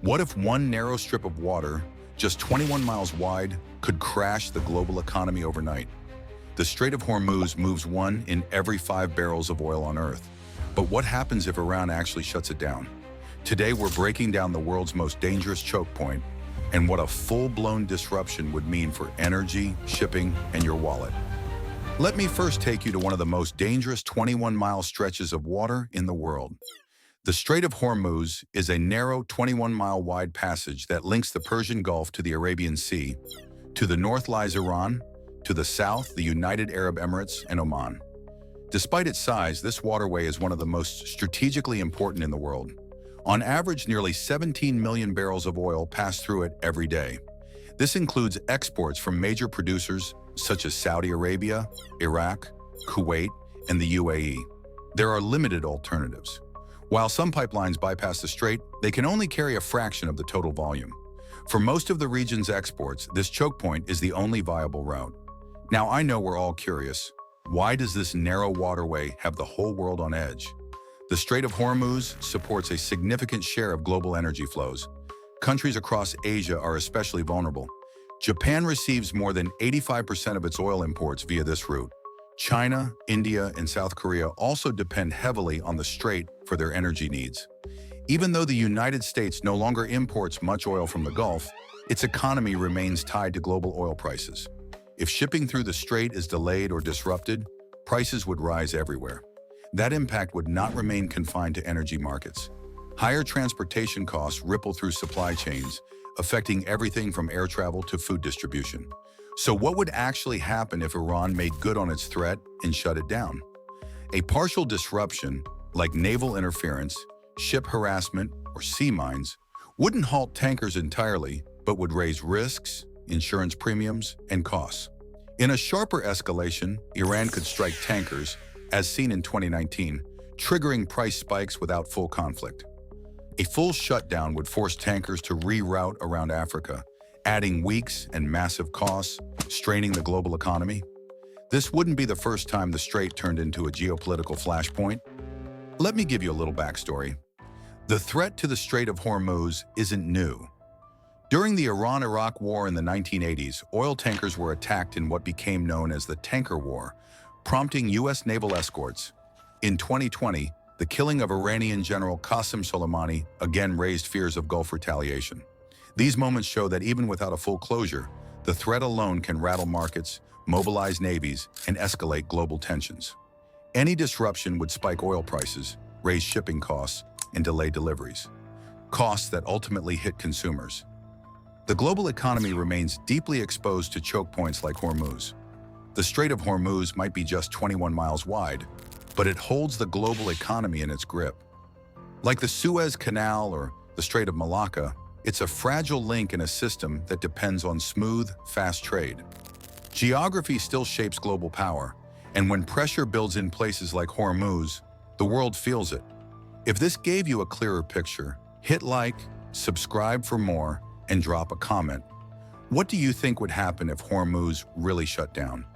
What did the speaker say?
What if one narrow strip of water, just 21 miles wide, could crash the global economy overnight? The Strait of Hormuz moves 1 in every 5 barrels of oil on Earth. But what happens if Iran actually shuts it down? Today, we're breaking down the world's most dangerous choke point and what a full-blown disruption would mean for energy, shipping, and your wallet. Let me first take you to one of the most dangerous 21-mile stretches of water in the world. The Strait of Hormuz is a narrow 21-mile wide passage that links the Persian Gulf to the Arabian Sea. To the north lies Iran, to the south, the United Arab Emirates and Oman. Despite its size, this waterway is one of the most strategically important in the world. On average, nearly 17 million barrels of oil pass through it every day. This includes exports from major producers such as Saudi Arabia, Iraq, Kuwait, and the UAE. There are limited alternatives. While some pipelines bypass the strait, they can only carry a fraction of the total volume. For most of the region's exports, this choke point is the only viable route. Now, I know we're all curious. Why does this narrow waterway have the whole world on edge? The Strait of Hormuz supports a significant share of global energy flows. Countries across Asia are especially vulnerable. Japan receives more than 85% of its oil imports via this route. China, India, and South Korea also depend heavily on the strait for their energy needs. Even though the United States no longer imports much oil from the Gulf, its economy remains tied to global oil prices. If shipping through the strait is delayed or disrupted, prices would rise everywhere. That impact would not remain confined to energy markets. Higher transportation costs ripple through supply chains, affecting everything from air travel to food distribution. So what would actually happen if Iran made good on its threat and shut it down? A partial disruption, like naval interference, ship harassment, or sea mines, wouldn't halt tankers entirely, but would raise risks, insurance premiums, and costs. In a sharper escalation, Iran could strike tankers, as seen in 2019, triggering price spikes without full conflict. A full shutdown would force tankers to reroute around Africa, adding weeks and massive costs, straining the global economy. This wouldn't be the first time the strait turned into a geopolitical flashpoint. Let me give you a little backstory. The threat to the Strait of Hormuz isn't new. During the Iran-Iraq War in the 1980s, oil tankers were attacked in what became known as the Tanker War, prompting U.S. naval escorts. In 2020, the killing of Iranian General Qasem Soleimani again raised fears of Gulf retaliation. These moments show that even without a full closure, the threat alone can rattle markets, mobilize navies, and escalate global tensions. Any disruption would spike oil prices, raise shipping costs, and delay deliveries, costs that ultimately hit consumers. The global economy remains deeply exposed to choke points like Hormuz. The Strait of Hormuz might be just 21 miles wide, but it holds the global economy in its grip. Like the Suez Canal or the Strait of Malacca, it's a fragile link in a system that depends on smooth, fast trade. Geography still shapes global power, and when pressure builds in places like Hormuz, the world feels it. If this gave you a clearer picture, hit like, subscribe for more, and drop a comment. What do you think would happen if Hormuz really shut down?